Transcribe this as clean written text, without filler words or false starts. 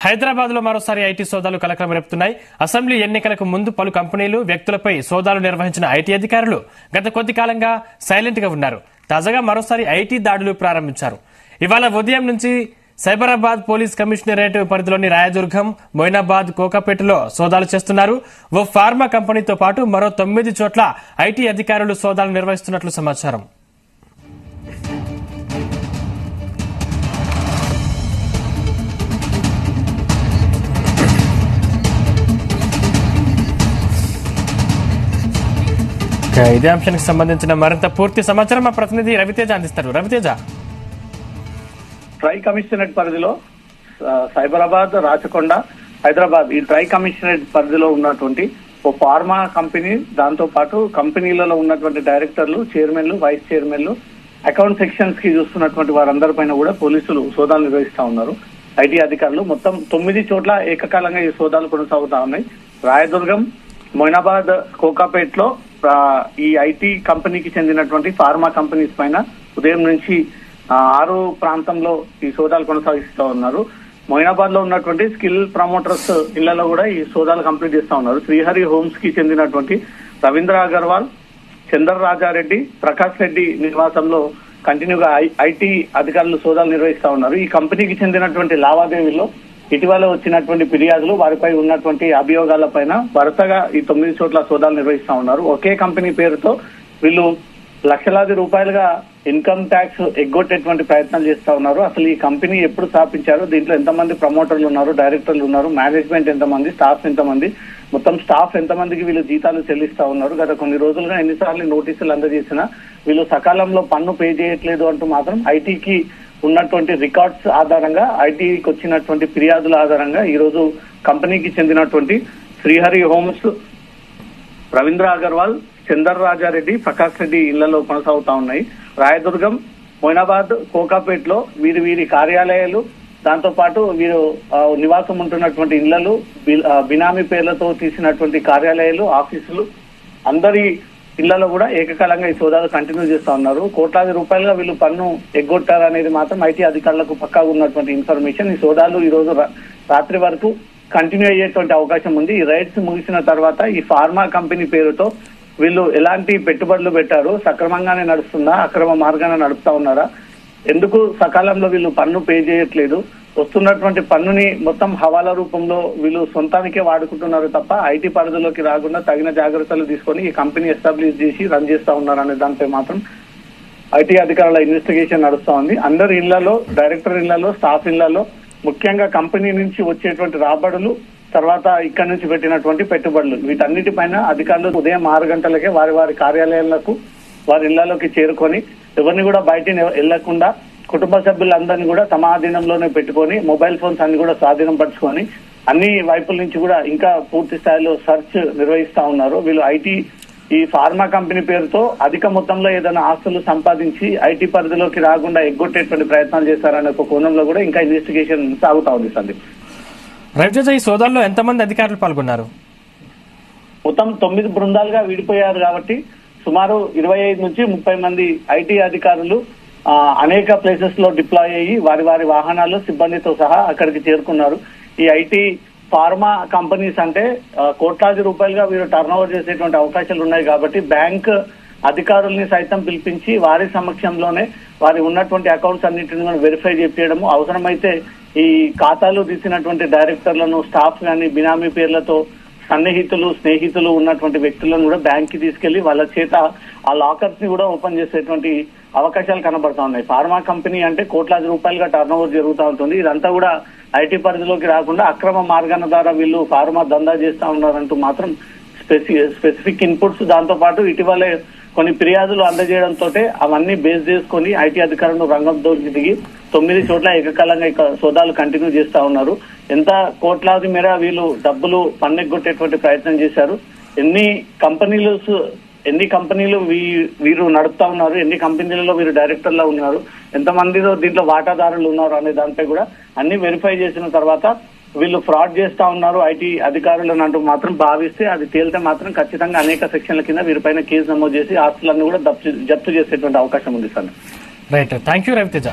హైదరాబాద్ లో మరోసారి ఐటీ సోదాలు కలకలం రేపుతున్నాయి. అసెంబ్లీ ఎన్నికలకు ముందు పలు కంపెనీలు, వ్యక్తులపై సోదాలు నిర్వహించిన ఐటీ అధికారులు గత కొద్ది కాలంగా సైలెంట్ గా ఉన్నారు. తాజాగా మరోసారి ఐటీ దాడులు ప్రారంభించారు. ఇవాళ ఉదయం నుంచి సైబరాబాద్ పోలీస్ కమిషనరేట్ పరిధిలోని రాయదుర్గం, మొయినాబాద్, కోకాపేటలో సోదాలు చేస్తున్నారు. ఓ ఫార్మా కంపెనీతో పాటు మరో 9 చోట్ల ఐటీ అధికారులు సోదాలు నిర్వహిస్తున్నట్లు సమాచారం. ఇదే అంశానికి సంబంధించిన మరింత పూర్తి సమాచారం మా ప్రతినిధి రవితేజ అందిస్తారు. రవితేజ, ట్రై కమిషనరేట్ పరిధిలో సైబరాబాద్, రాచకొండ, హైదరాబాద్ ఈ ట్రై కమిషనరేట్ పరిధిలో ఉన్నటువంటి ఓ ఫార్మా కంపెనీ, దాంతో పాటు కంపెనీలలో ఉన్నటువంటి డైరెక్టర్లు, చైర్మన్లు, వైస్ చైర్మన్లు, అకౌంట్ సెక్షన్స్ కి చూస్తున్నటువంటి వారందరిపైన కూడా పోలీసులు సోదాలు నిర్వహిస్తా ఉన్నారు. ఐటీ అధికారులు మొత్తం 9 చోట్ల ఏకకాలంగా ఈ సోదాలు కొనసాగుతా ఉన్నాయి. రాయదుర్గం, మొయినాబాద్, కోకాపేటలో ఈ ఐటీ కంపెనీకి చెందినటువంటి ఫార్మా కంపెనీస్ పైన ఉదయం నుంచి 6 ప్రాంతంలో ఈ సోదాలు కొనసాగిస్తూ ఉన్నారు. మొయినాబాద్ లో ఉన్నటువంటి స్కిల్ ప్రమోటర్స్ ఇళ్లలో కూడా ఈ సోదాలు కంప్లీట్ చేస్తా ఉన్నారు. శ్రీహరి హోమ్స్ కి చెందినటువంటి రవీంద్ర అగర్వాల్, చందర్ రాజారెడ్డి, ప్రకాష్ రెడ్డి నివాసంలో కంటిన్యూగా ఐటీ అధికారులు సోదాలు నిర్వహిస్తా ఉన్నారు. ఈ కంపెనీకి చెందినటువంటి లావాదేవీల్లో ఇటీవల వచ్చినటువంటి ఫిర్యాదులు, వారిపై ఉన్నటువంటి అభియోగాలపైన వరుసగా ఈ 9 చోట్ల సోదాలు నిర్వహిస్తా ఉన్నారు. ఒకే కంపెనీ పేరుతో వీళ్ళు లక్షలాది రూపాయలుగా ఇన్కమ్ ట్యాక్స్ ఎగ్గొట్టేటువంటి ప్రయత్నాలు చేస్తా ఉన్నారు. అసలు ఈ కంపెనీ ఎప్పుడు స్థాపించారు, దీంట్లో ఎంతమంది ప్రమోటర్లు ఉన్నారు, డైరెక్టర్లు ఉన్నారు, మేనేజ్మెంట్ ఎంతమంది, స్టాఫ్ ఎంతమంది, మొత్తం స్టాఫ్ ఎంతమందికి వీళ్ళు జీతాలు చెల్లిస్తా ఉన్నారు, గత కొన్ని రోజులుగా ఎన్నిసార్లు నోటీసులు అందజేసినా వీళ్ళు సకాలంలో పన్ను పే చేయట్లేదు అంటూ మాత్రం ఐటీకి ఉన్నటువంటి రికార్డ్స్ ఆధారంగా, ఐటీకి వచ్చినటువంటి ఫిర్యాదుల ఆధారంగా ఈ రోజు కంపెనీకి చెందినటువంటి శ్రీహరి హోమ్స్, రవీంద్ర అగర్వాల్, చందర్ రాజారెడ్డి, ప్రకాష్ రెడ్డి ఇళ్లలో కొనసాగుతా ఉన్నాయి. రాయదుర్గం, మొయినాబాద్, కోకాపేటలో వీరి కార్యాలయాలు, దాంతో పాటు వీరు నివాసం ఉంటున్నటువంటి ఇళ్లలు, బినామీ పేర్లతో తీసినటువంటి కార్యాలయాలు, ఆఫీసులు, అందరి ఇళ్లలో కూడా ఏకకాలంగా ఈ సోదాలు కంటిన్యూ చేస్తా ఉన్నారు. కోట్లాది రూపాయలుగా వీళ్ళు పన్ను ఎగ్గొట్టారనేది మాత్రం ఐటీ అధికారులకు పక్కాగా ఉన్నటువంటి ఇన్ఫర్మేషన్. ఈ సోదాలు ఈ రోజు రాత్రి వరకు కంటిన్యూ అయ్యేటువంటి అవకాశం ఉంది. ఈ రైడ్స్ ముగిసిన తర్వాత ఈ ఫార్మా కంపెనీ పేరుతో వీళ్ళు ఎలాంటి పెట్టుబడులు పెట్టారు, సక్రమంగానే నడుస్తుందా, అక్రమ మార్గాన నడుపుతా ఉన్నారా, ఎందుకు సకాలంలో వీళ్ళు పన్ను పే చేయట్లేదు, వస్తున్నటువంటి పన్నుని మొత్తం హవాలా రూపంలో వీళ్ళు సొంతానికే వాడుకుంటున్నారు తప్ప ఐటీ పరిధిలోకి రాకుండా తగిన జాగ్రత్తలు తీసుకొని ఈ కంపెనీ ఎస్టాబ్లిష్ చేసి రన్ చేస్తా ఉన్నారనే దానిపై మాత్రం ఐటీ అధికారుల ఇన్వెస్టిగేషన్ నడుస్తా ఉంది. అందరి ఇళ్లలో, డైరెక్టర్ ఇళ్లలో, స్టాఫ్ ఇళ్లలో, ముఖ్యంగా కంపెనీ నుంచి వచ్చేటువంటి రాబడులు, తర్వాత ఇక్కడ నుంచి పెట్టినటువంటి పెట్టుబడులు, వీటన్నిటిపైన అధికారులు ఉదయం 6 గంటలకే వారి కార్యాలయాలకు, వారి ఇళ్లలోకి చేరుకొని ఎవరిని కూడా బయట వెళ్లకుండా కుటుంబ సభ్యులందరినీ కూడా తమ ఆధీనంలోనే పెట్టుకొని మొబైల్ ఫోన్స్ అన్ని కూడా స్వాధీనం పరుచుకొని అన్ని వైపుల నుంచి కూడా ఇంకా పూర్తి స్థాయిలో సెర్చ్ నిర్వహిస్తా ఉన్నారు. వీళ్ళు ఈ ఫార్మా కంపెనీ పేరుతో అధిక మొత్తంలో ఏదైనా ఆస్తులు సంపాదించి ఐటీ పరిధిలోకి రాకుండా ఎగ్గొట్టేటువంటి ప్రయత్నాలు చేశారనే ఒక కోణంలో కూడా ఇంకా ఇన్వెస్టిగేషన్ సాగుతా ఉంది. సందీప్, రవితేజ, ఈ సోదాల్లో ఎంతమంది అధికారులు పాల్గొన్నారు? మొత్తం 9 బృందాలుగా విడిపోయారు కాబట్టి సుమారు 25 నుంచి 30 మంది ఐటీ అధికారులు అనేక ప్లేసెస్ లో డిప్లాయ్ అయ్యి వారి వాహనాలు, సిబ్బందితో సహా అక్కడికి చేరుకున్నారు. ఈ ఐటీ ఫార్మా కంపెనీస్ అంటే కోట్లాది రూపాయలుగా వీరు టర్న్ ఓవర్ చేసేటువంటి అవకాశాలు ఉన్నాయి కాబట్టి బ్యాంక్ అధికారుల్ని సైతం పిలిపించి వారి సమక్షంలోనే వారి ఉన్నటువంటి అకౌంట్స్ అన్నింటిని వెరిఫై చేయడము, అవసరమైతే ఈ ఖాతాలు తీసినటువంటి డైరెక్టర్లను, స్టాఫ్ గాని, బినామీ పేర్లతో సన్నిహితులు, స్నేహితులు ఉన్నటువంటి వ్యక్తులను కూడా బ్యాంక్ కి తీసుకెళ్లి వాళ్ళ చేత ఆ లాకర్స్ ని కూడా ఓపెన్ చేసేటువంటి అవకాశాలు కనబడతా ఉన్నాయి. ఫార్మా కంపెనీ అంటే కోట్లాది రూపాయలుగా టర్న్ ఓవర్ జరుగుతూ ఉంటుంది. ఇదంతా కూడా ఐటీ పరిధిలోకి రాకుండా అక్రమ మార్గాల ద్వారా వీళ్ళు ఫార్మా దందా చేస్తా ఉన్నారంటూ మాత్రం స్పెసిఫిక్ ఇన్పుట్స్, దాంతో పాటు ఇటీవలే కొన్ని ఫిర్యాదులు అందజేయడంతో అవన్నీ బేస్ చేసుకుని ఐటీ అధికారులు రంగంలోకి దిగి 9 చోట్ల ఏకకాలంగా ఇక సోదాలు కంటిన్యూ చేస్తా ఉన్నారు. ఎంత కోట్లాది మేర వీళ్ళు డబ్బులు పన్నెగ్గొట్టేటువంటి ప్రయత్నం చేశారు, ఎన్ని కంపెనీలు వీరు నడుపుతా ఉన్నారు, ఎన్ని కంపెనీలలో వీరు డైరెక్టర్లా ఉన్నారు, ఎంతమందిలో దీంట్లో వాటాదారులు ఉన్నారు అనే దానిపై కూడా అన్ని వెరిఫై చేసిన తర్వాత వీళ్ళు ఫ్రాడ్ చేస్తా ఉన్నారు ఐటీ అధికారులను అంటూ మాత్రం భావిస్తే, అది తేలితే మాత్రం ఖచ్చితంగా అనేక సెక్షన్ల కింద వీరిపైన కేసు నమోదు చేసి ఆస్తులన్నీ కూడా జప్తు చేసేటువంటి అవకాశం ఉంది sir. Right, thank you Raviteja.